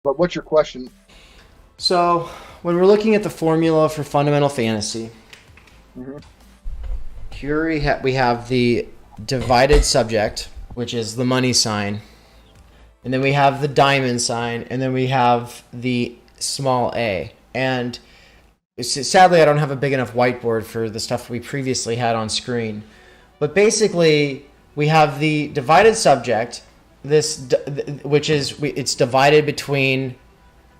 But what's your question? So, when we're looking at the formula for fundamental fantasy, Hmm. here we have the divided subject, which is the money sign, and then we have the diamond sign, and then we have the small a. And sadly, I don't have a big enough whiteboard for the stuff we previously had on screen. But basically, we have the divided subject, which is it's divided between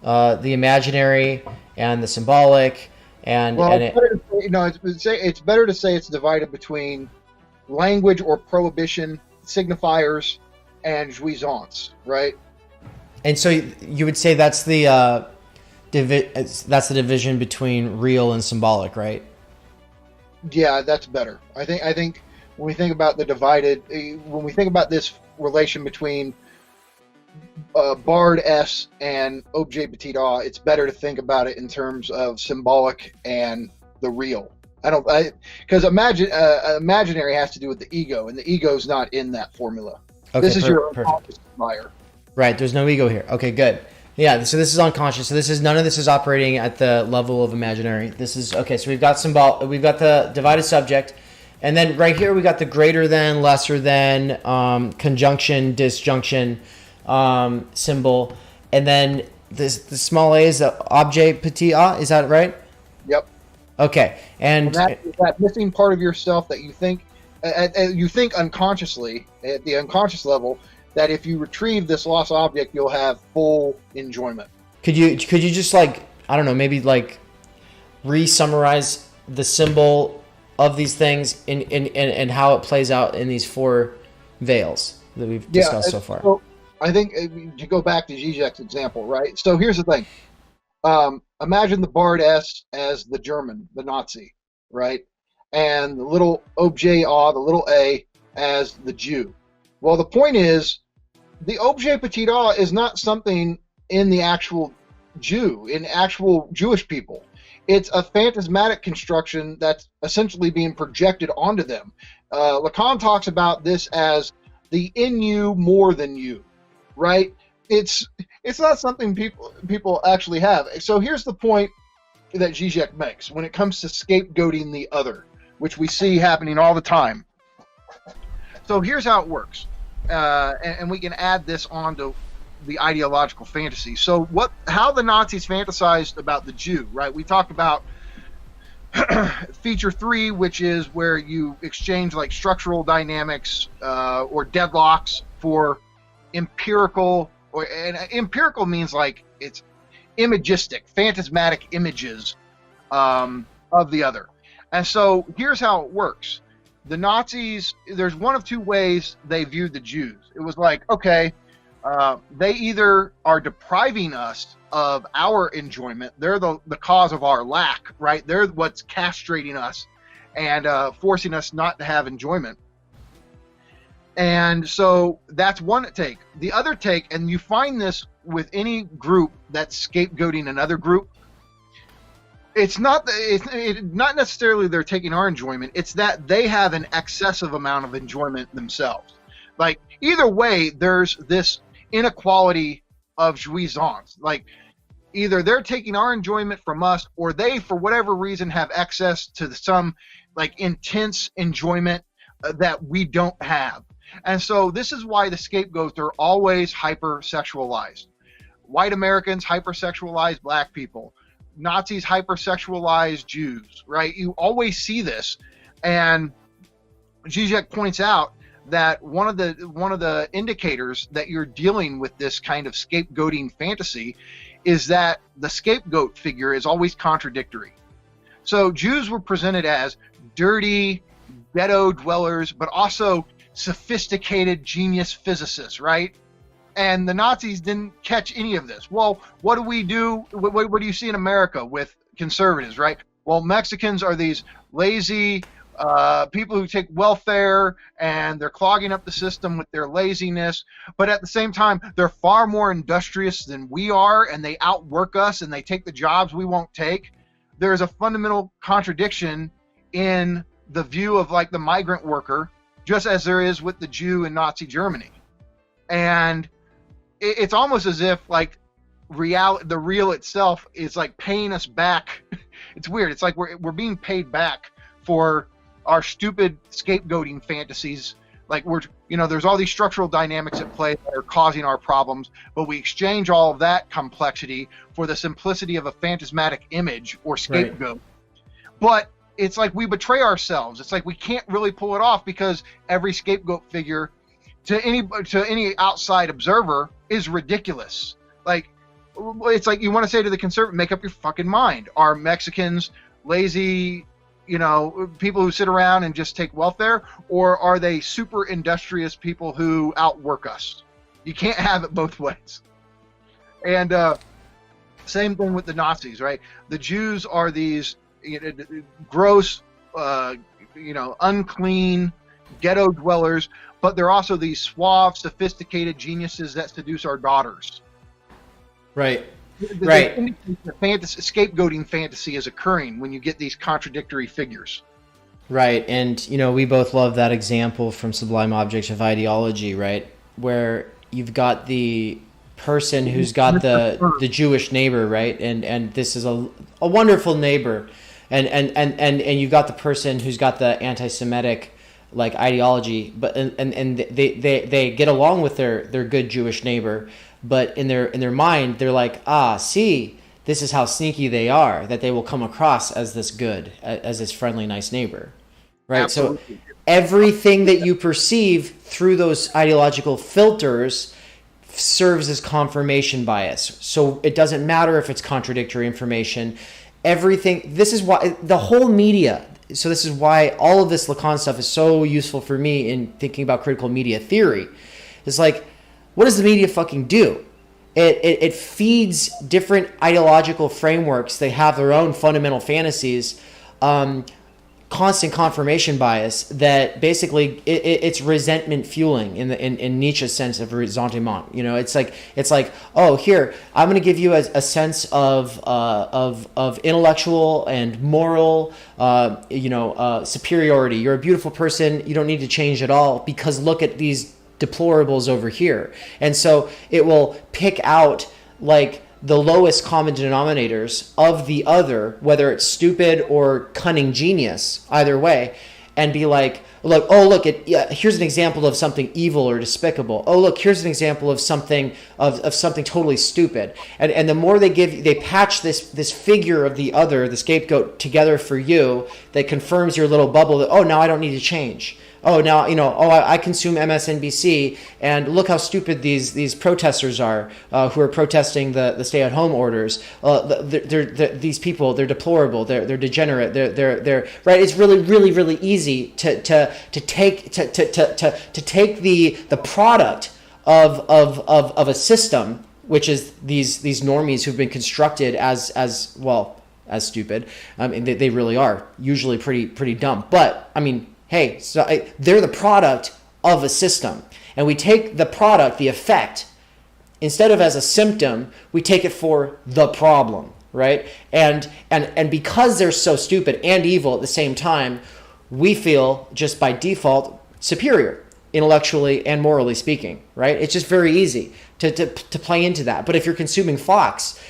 the imaginary and the symbolic, Well, and it's better to say, no, it's better to say it's divided between language or prohibition, signifiers, and jouissance, right? so you would say that's the that's the division between real and symbolic, right? Yeah, that's better. I think when we think about the divided, when we think about this relation between Bard S and Objet Petit A, it's better to think about it in terms of symbolic and the real. Because imaginary has to do with the ego, and the ego's not in that formula. Okay, This is your perfect. unconscious desire. Right, there's no ego here. Okay, good. Yeah, so this is unconscious. So this is none of this is operating at the level of imaginary. This is okay. So we've got the divided subject, and then right here we got the greater than, lesser than, conjunction, disjunction, symbol, and then the small a is the objet petit a. Is that right? Yep. Okay, And and that missing part of yourself that you think unconsciously at the unconscious level, that if you retrieve this lost object, you'll have full enjoyment. could you just like, I don't know, maybe like re-summarize the symbol of these things and how it plays out in these four veils that we've Yeah. discussed so far. So I think to go back to Zizek's example, right? So here's the thing. Imagine the Bard S as the German, the Nazi, right? And the little objet A, the little a, as the Jew. Well, the point is, the objet petit a is not something in the actual Jew, in actual Jewish people. It's a phantasmatic construction that's essentially being projected onto them. Lacan talks about this as the in you more than you, right? It's not something people actually have. So here's the point that Zizek makes when it comes to scapegoating the other, which we see happening all the time. So here's how it works, and we can add this onto the ideological fantasy. So how the Nazis fantasized about the Jew, right? We talked about feature 3, which is where you exchange like structural dynamics or deadlocks for empirical, and empirical means like it's imagistic, phantasmatic images of the other. And so here's how it works. The Nazis, there's one of two ways they viewed the Jews. It was like, okay, they either are depriving us of our enjoyment. They're the cause of our lack, right? They're what's castrating us and forcing us not to have enjoyment. And so that's one take. The other take, and you find this with any group that's scapegoating another group, it's not not necessarily they're taking our enjoyment. It's that they have an excessive amount of enjoyment themselves. Like either way, there's this inequality of jouissance. Like either they're taking our enjoyment from us, or they, for whatever reason, have access to some like intense enjoyment that we don't have. And so this is why the scapegoats are always hypersexualized. White Americans hypersexualize black people. Nazis hypersexualize Jews, right? You always see this. And Zizek points out that one of the indicators that you're dealing with this kind of scapegoating fantasy is that the scapegoat figure is always contradictory. So Jews were presented as dirty ghetto dwellers, but also sophisticated genius physicists, right? And the Nazis didn't catch any of this. Well, what do we do? What do you see in America with conservatives, right? Well, Mexicans are these lazy people who take welfare, and they're clogging up the system with their laziness. But at the same time, they're far more industrious than we are, and they outwork us, and they take the jobs we won't take. There's a fundamental contradiction in the view of like the migrant worker, just as there is with the Jew in Nazi Germany. And it's almost as if like the real itself is like paying us back. It's weird. It's like we're being paid back for our stupid scapegoating fantasies. Like there's all these structural dynamics at play that are causing our problems, but we exchange all of that complexity for the simplicity of a phantasmatic image or scapegoat. Right. But it's like we betray ourselves. It's like we can't really pull it off because every scapegoat figure to any outside observer is ridiculous. Like, it's like you want to say to the conservative, make up your fucking mind. Are Mexicans lazy, people who sit around and just take welfare, or are they super industrious people who outwork us? You can't have it both ways. And same thing with the Nazis, right? The Jews are these gross, unclean ghetto dwellers, but they're also these suave, sophisticated geniuses that seduce our daughters. Right. Right. Scapegoating fantasy is occurring when you get these contradictory figures. Right. And, we both love that example from Sublime Objects of Ideology, right? Where you've got the person who's got the Jewish neighbor, right? And this is a wonderful neighbor. And you've got the person who's got the anti-Semitic like ideology, but and they get along with their good Jewish neighbor, but in their mind they're like, see, this is how sneaky they are, that they will come across as this good, as this friendly, nice neighbor, right? Absolutely. So everything that you perceive through those ideological filters serves as confirmation bias. So it doesn't matter if it's contradictory information. Everything. This is why the whole media. So this is why all of this Lacan stuff is so useful for me in thinking about critical media theory. It's like, what does the media fucking do? It feeds different ideological frameworks. They have their own fundamental fantasies, constant confirmation bias that basically it's resentment fueling in Nietzsche's sense of ressentiment. It's like, oh, here, I'm going to give you a sense of intellectual and moral superiority. You're a beautiful person. You don't need to change at all because look at these deplorables over here. And so it will pick out like the lowest common denominators of the other, whether it's stupid or cunning genius, either way, and be like, here's an example of something evil or despicable. Oh, look, here's an example of something of something totally stupid. And the more they patch this figure of the other, the scapegoat, together for you, that confirms your little bubble that, oh, now I don't need to change. Oh, now, I consume MSNBC, and look how stupid these protesters are who are protesting the stay-at-home orders. These people, they're deplorable, they're degenerate, they're right. It's really, really, really easy to take the product of a system, which is these normies who've been constructed as stupid. I mean, they really are usually pretty dumb, but I mean. Hey, so they're the product of a system. And we take the product, the effect, instead of as a symptom, we take it for the problem, right? And because they're so stupid and evil at the same time, we feel just by default superior, intellectually and morally speaking, right? It's just very easy to play into that. But if you're consuming Fox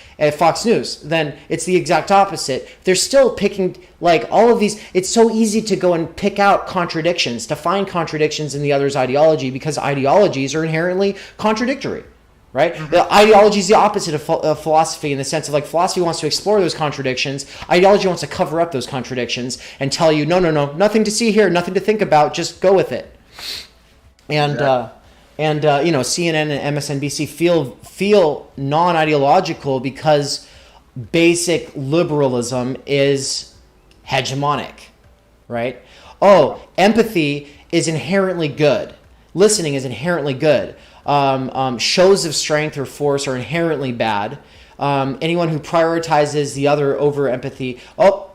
News, then it's the exact opposite. They're still picking like all of these. It's so easy to go and pick out contradictions, to find contradictions in the other's ideology, because ideologies are inherently contradictory, right? Mm-hmm. The ideology is the opposite of philosophy in the sense of like philosophy wants to explore those contradictions. Ideology wants to cover up those contradictions and tell you, no, nothing to see here, nothing to think about, just go with it. And exactly. CNN and MSNBC feel non-ideological because basic liberalism is hegemonic, right? Oh, empathy is inherently good. Listening is inherently good. Shows of strength or force are inherently bad. Anyone who prioritizes the other over empathy, they're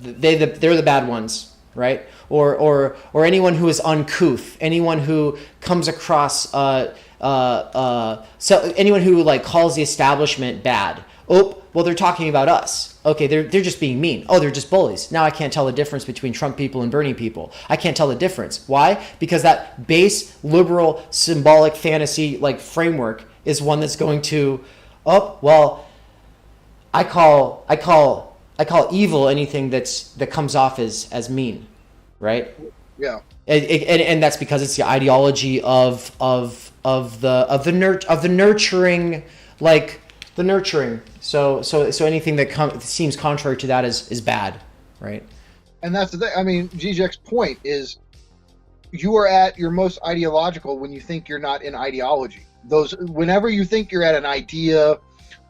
the bad ones, right? Or anyone who is uncouth, anyone who comes across so anyone who like calls the establishment bad. Oh, well, they're talking about us. Okay, they're just being mean. Oh, they're just bullies. Now I can't tell the difference between Trump people and Bernie people. I can't tell the difference. Why? Because that base liberal symbolic fantasy like framework is one that's going to oh well, I call evil anything that comes off as mean, right? Yeah. And that's because it's the ideology of the nurturing, like the nurturing. So anything that seems contrary to that is bad, right? And that's the thing. I mean, Zizek's point is, you are at your most ideological when you think you're not in ideology. Whenever you think you're at an idea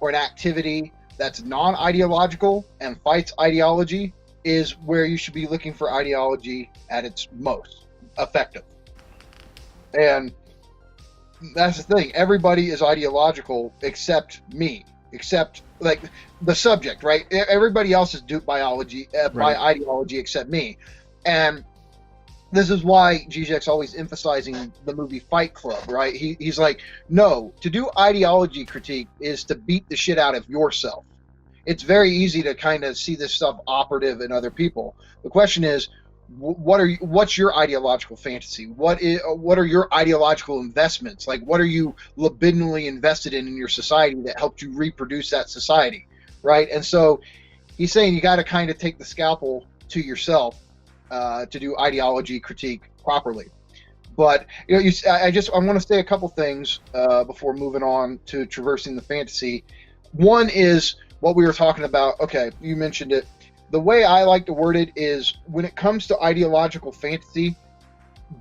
or an activity that's non-ideological and fights ideology, is where you should be looking for ideology at its most effective. And that's the thing. Everybody is ideological except me, except like the subject, right? Everybody else is duped by ideology except me. And this is why Zizek's always emphasizing the movie Fight Club, right? He's like, no, to do ideology critique is to beat the shit out of yourself. It's very easy to kind of see this stuff operative in other people. The question is, what's your ideological fantasy? What are your ideological investments? Like, what are you libidinally invested in your society that helped you reproduce that society, right? And so he's saying you got to kind of take the scalpel to yourself to do ideology critique properly. But I want to say a couple things before moving on to traversing the fantasy. One is what we were talking about. Okay, you mentioned it. The way I like to word it is, when it comes to ideological fantasy,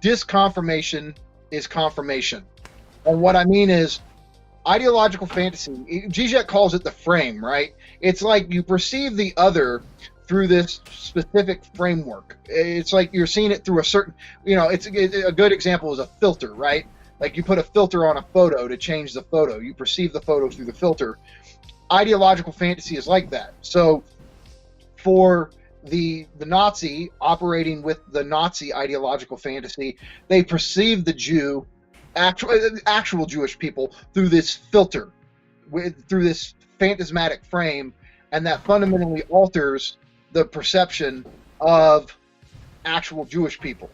disconfirmation is confirmation. And what I mean is, ideological fantasy, Zizek calls it the frame, right? It's like you perceive the other through this specific framework. It's like you're seeing it through a certain, it's a good example is a filter, right? Like you put a filter on a photo to change the photo. You perceive the photo through the filter. Ideological fantasy is like that. So for the Nazi operating with the Nazi ideological fantasy, they perceive the Jew, actual Jewish people, through this filter, through this phantasmatic frame, and that fundamentally alters the perception of actual Jewish people.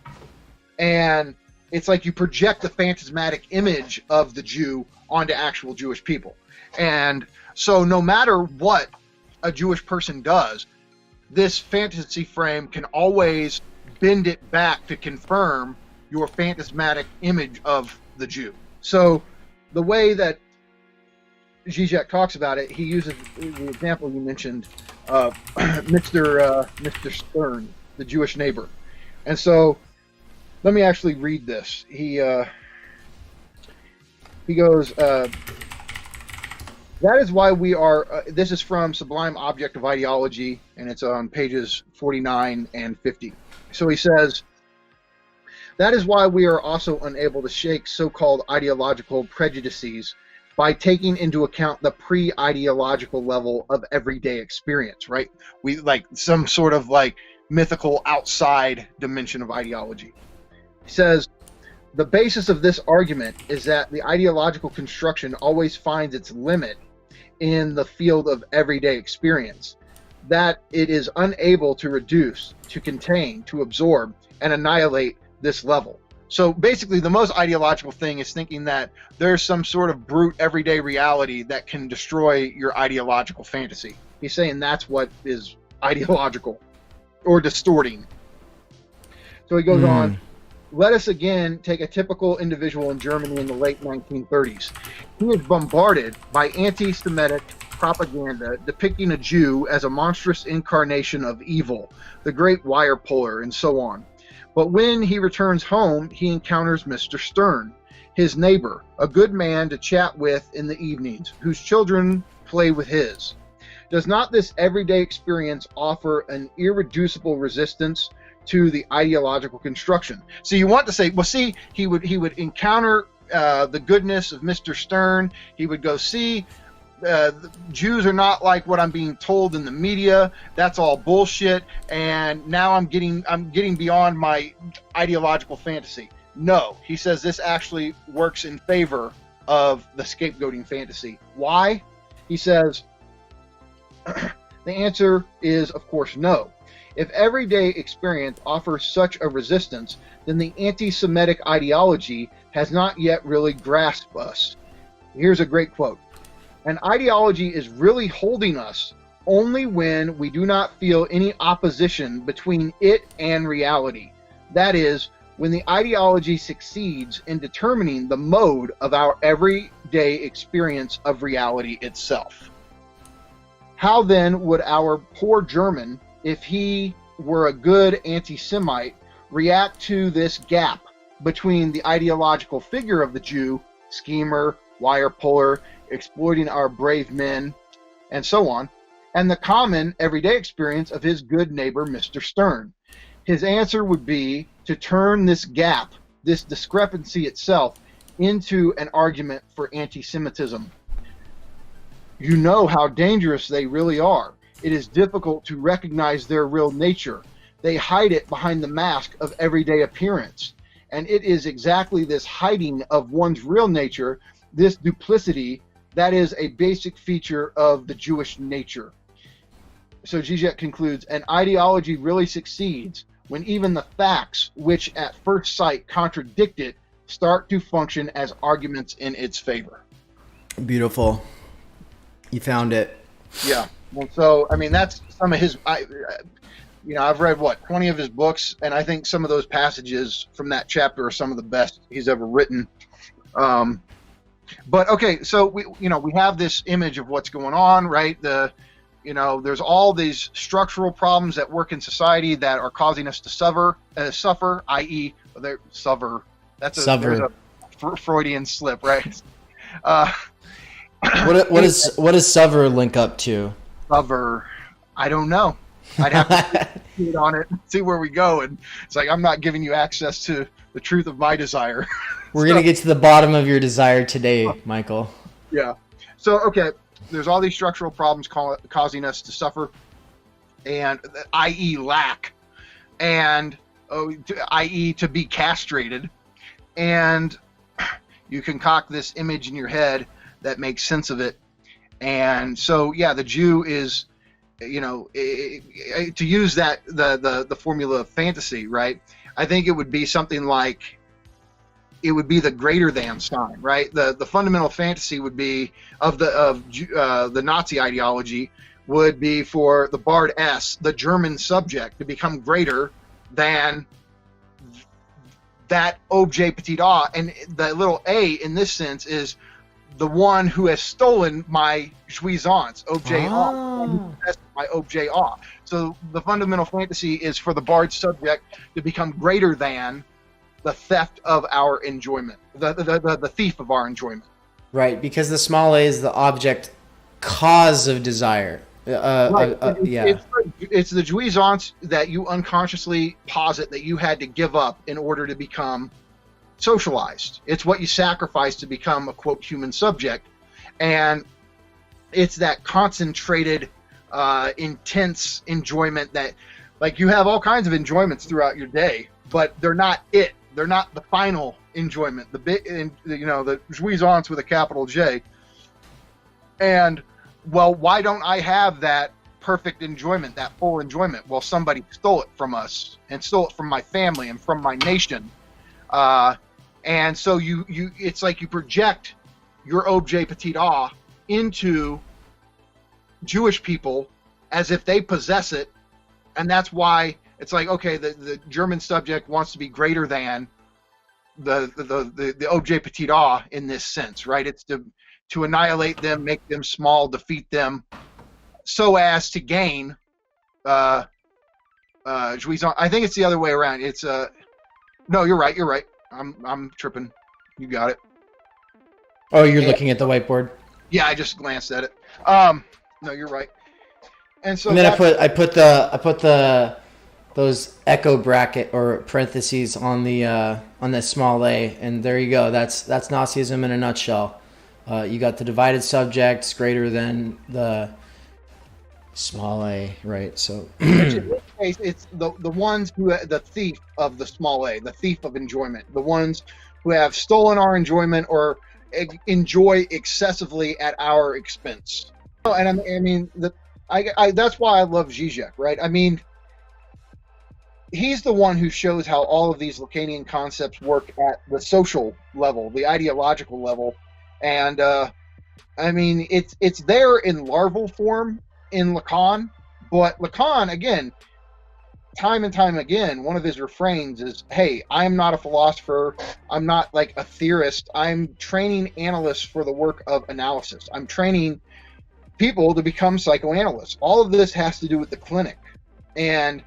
And it's like you project the phantasmatic image of the Jew onto actual Jewish people. And so no matter what a Jewish person does, this fantasy frame can always bend it back to confirm your phantasmatic image of the Jew. So the way that Zizek talks about it, he uses the example you mentioned of Mr. Stern, the Jewish neighbor. And so let me actually read this. He goes, that is why we are, this is from Sublime Object of Ideology, and it's on pages 49 and 50. So he says, that is why we are also unable to shake so-called ideological prejudices by taking into account the pre-ideological level of everyday experience, right? We like some sort of like mythical outside dimension of ideology. He says, the basis of this argument is that the ideological construction always finds its limit in the field of everyday experience, that it is unable to reduce, to contain, to absorb, and annihilate this level. So basically, the most ideological thing is thinking that there's some sort of brute everyday reality that can destroy your ideological fantasy. He's saying that's what is ideological or distorting. So he goes on, let us again take a typical individual in Germany in the late 1930s. He is bombarded by anti-Semitic propaganda depicting a Jew as a monstrous incarnation of evil, the great wire puller, and so on. But when he returns home, he encounters Mr. Stern, his neighbor, a good man to chat with in the evenings, whose children play with his. Does not this everyday experience offer an irreducible resistance to the ideological construction? So you want to say, well, see, he would encounter the goodness of Mr. Stern. He would go, see, Jews are not like what I'm being told in the media. That's all bullshit. And now I'm getting beyond my ideological fantasy. No, he says this actually works in favor of the scapegoating fantasy. Why? He says, the answer is, of course, no. If everyday experience offers such a resistance, then the anti-Semitic ideology has not yet really grasped us. Here's a great quote. An ideology is really holding us only when we do not feel any opposition between it and reality. That is, when the ideology succeeds in determining the mode of our everyday experience of reality itself. How then would our poor German, if he were a good anti-Semite, react to this gap between the ideological figure of the Jew, schemer, wire puller, exploiting our brave men, and so on, and the common everyday experience of his good neighbor, Mr. Stern? His answer would be to turn this gap, this discrepancy itself, into an argument for anti-Semitism. You know how dangerous they really are. It is difficult to recognize their real nature. They hide it behind the mask of everyday appearance. And it is exactly this hiding of one's real nature, this duplicity, that is a basic feature of the Jewish nature. So Zizek concludes, an ideology really succeeds when even the facts, which at first sight contradict it, start to function as arguments in its favor. Beautiful. You found it. Yeah. Well, so, I mean, that's some of his, I've read, 20 of his books, and I think some of those passages from that chapter are some of the best he's ever written. But, okay, so, we have this image of what's going on, right? There's all these structural problems that work in society that are causing us to suffer, i.e., suffer. There's a Freudian slip, right? What does suffer link up to? Suffer, I don't know. I'd have to read on it and see where we go. And it's like, I'm not giving you access to the truth of my desire. We're going to get to the bottom of your desire today, Michael. Yeah. So, okay. There's all these structural problems causing us to suffer, and i.e. lack, and i.e. to be castrated. And you concoct this image in your head that makes sense of it. And so, yeah, the Jew is, to use that, the formula of fantasy, right? I think it would be something like, it would be the greater than sign, right? The fundamental fantasy would be of the Nazi ideology would be for the Bard S, the German subject, to become greater than that objet petit a, and the little a in this sense is the one who has stolen my jouissance, objet my objet a. So the fundamental fantasy is for the Bard subject to become greater than the theft of our enjoyment, the thief of our enjoyment. Right, because the small a is the object cause of desire. Right. It's the jouissance that you unconsciously posit that you had to give up in order to become socialized. It's what you sacrifice to become a, quote, human subject. And it's that concentrated, intense enjoyment that, like, you have all kinds of enjoyments throughout your day, but they're not it. They're not the final enjoyment, the jouissance with a capital J. And, well, why don't I have that perfect enjoyment, that full enjoyment? Well, somebody stole it from us and stole it from my family and from my nation. And so it's like you project your objet petit a into Jewish people as if they possess it. And that's why it's like, okay, the German subject wants to be greater than the objet petit a in this sense, right? It's to annihilate them, make them small, defeat them, so as to gain jouissance. I think it's the other way around. It's no, you're right. I'm tripping. You got it. Oh, you're looking at the whiteboard? Yeah, I just glanced at it. No, you're right. And so then I put those echo bracket or parentheses on the small a, and there you go. That's Nazism in a nutshell. You got the divided subjects greater than the small a, right? So in this case, it's the ones who the thief of the small a, the thief of enjoyment, the ones who have stolen our enjoyment or enjoy excessively at our expense. And I mean, that's why I love Zizek, right? I mean, he's the one who shows how all of these Lacanian concepts work at the social level, the ideological level, and I mean, it's there in larval form in LACAN, but LACAN, again, time and time again, one of his refrains is, hey, I'm not a philosopher. I'm not like a theorist. I'm training analysts for the work of analysis. I'm training people to become psychoanalysts. All of this has to do with the clinic. And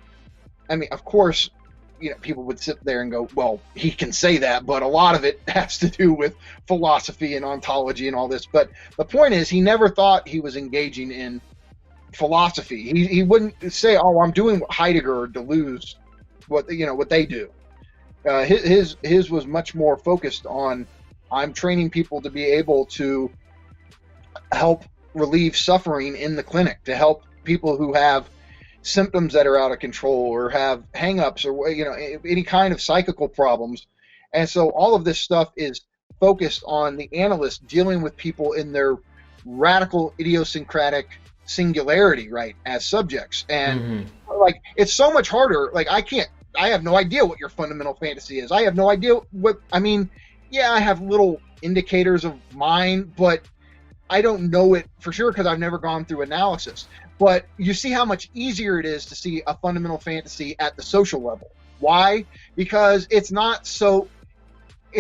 I mean, of course, people would sit there and go, well, he can say that, but a lot of it has to do with philosophy and ontology and all this. But the point is, he never thought he was engaging in philosophy. He wouldn't say, oh, I'm doing what Heidegger or Deleuze, what they do. His was much more focused on, I'm training people to be able to help relieve suffering in the clinic, to help people who have symptoms that are out of control or have hang-ups or any kind of psychical problems. And so all of this stuff is focused on the analyst dealing with people in their radical idiosyncratic singularity, right, as subjects. And like, it's so much harder. Like, I have no idea what your fundamental fantasy is. I have no idea I have little indicators of mine, but I don't know it for sure because I've never gone through analysis. But you see how much easier it is to see a fundamental fantasy at the social level. Why? Because it's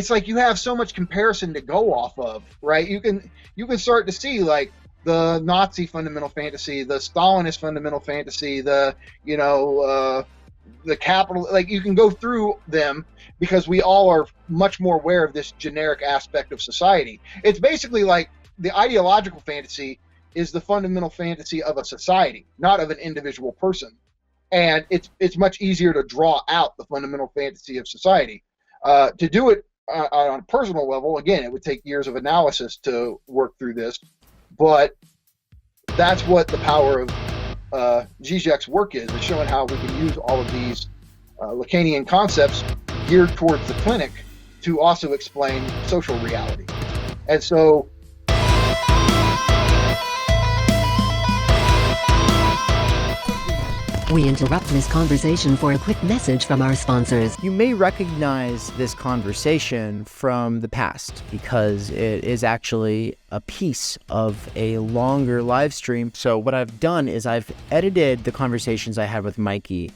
like you have so much comparison to go off of, right? You can start to see like the Nazi fundamental fantasy, the Stalinist fundamental fantasy, the capital, like you can go through them because we all are much more aware of this generic aspect of society. It's basically like the ideological fantasy is the fundamental fantasy of a society, not of an individual person. And it's much easier to draw out the fundamental fantasy of society. To do it on a personal level, again, it would take years of analysis to work through this, but that's what the power of Zizek's work is showing how we can use all of these Lacanian concepts geared towards the clinic to also explain social reality. And so we interrupt this conversation for a quick message from our sponsors. You may recognize this conversation from the past because it is actually a piece of a longer live stream. So what I've done is I've edited the conversations I had with Mikey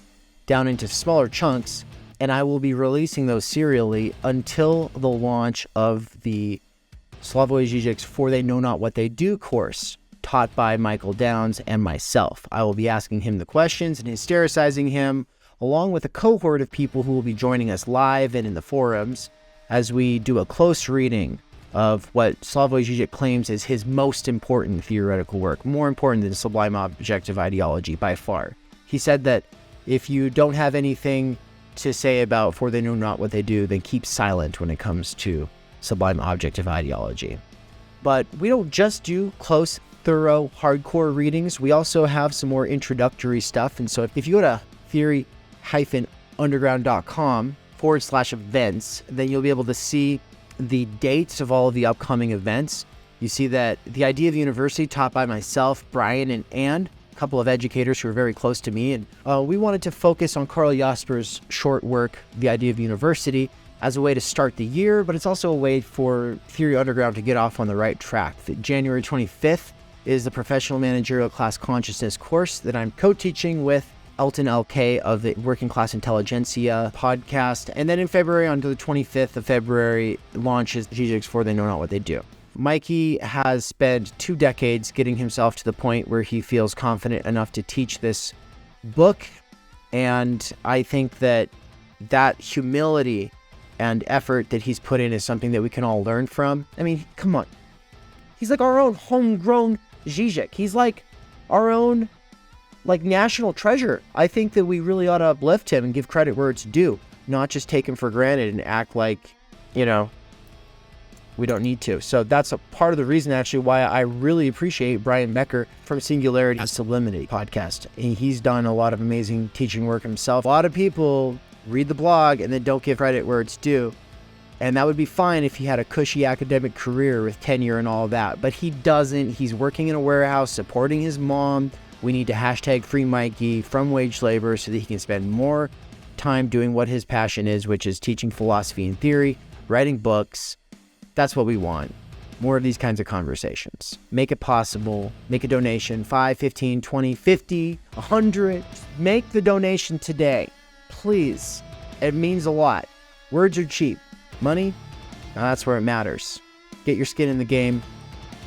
down into smaller chunks, and I will be releasing those serially until the launch of the Slavoj Žižek's For They Know Not What They Do course, taught by Michael Downs and myself. I will be asking him the questions and hystericizing him, along with a cohort of people who will be joining us live and in the forums as we do a close reading of what Slavoj Žižek claims is his most important theoretical work, more important than Sublime Objective Ideology by far. He said that if you don't have anything to say about For They Know Not What They Do, then keep silent when it comes to Sublime Objective Ideology. But we don't just do close, thorough, hardcore readings. We also have some more introductory stuff. And so if you go to theory-underground.com/events, then you'll be able to see the dates of all of the upcoming events. You see that the Idea of University, taught by myself, Brian, and a couple of educators who are very close to me. And we wanted to focus on Karl Jasper's short work, The Idea of University, as a way to start the year, but it's also a way for Theory Underground to get off on the right track. January 25th is the Professional Managerial Class Consciousness course that I'm co-teaching with Elton LK of the Working Class Intelligentsia podcast. And then in February, on the 25th of February, launches Zizek's For They Know Not What They Do. Mikey has spent 2 decades getting himself to the point where he feels confident enough to teach this book. And I think that humility and effort that he's put in is something that we can all learn from. I mean, come on. He's like our own homegrown Zizek. He's like our own national treasure. I think that we really ought to uplift him and give credit where it's due, not just take him for granted and act like, we don't need to. So that's a part of the reason actually why I really appreciate Brian Becker from Singularity and Sublimity podcast. He's done a lot of amazing teaching work himself. A lot of people read the blog and then don't give credit where it's due. And that would be fine if he had a cushy academic career with tenure and all that. But he doesn't. He's working in a warehouse, supporting his mom. We need to hashtag free Mikey from wage labor so that he can spend more time doing what his passion is, which is teaching philosophy and theory, writing books. That's what we want. more of these kinds of conversations. Make it possible. Make a donation, 5, 15, 20, 50, 100. Make the donation today, please. It means a lot. Words are cheap. Money, now that's where it matters. Get your skin in the game.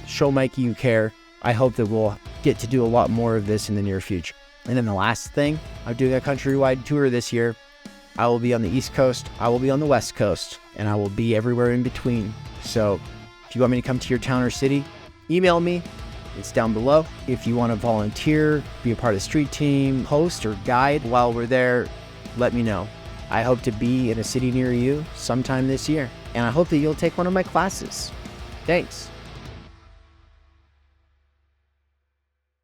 Show Mikey you care. I hope that we'll get to do a lot more of this in the near future. And then the last thing, I'm doing a countrywide tour this year. I will be on the East Coast, I will be on the West Coast, and I will be everywhere in between. So if you want me to come to your town or city, email me. It's down below. If you want to volunteer, be a part of the street team, host or guide while we're there, let me know. I hope to be in a city near you sometime this year, and I hope that you'll take one of my classes. Thanks.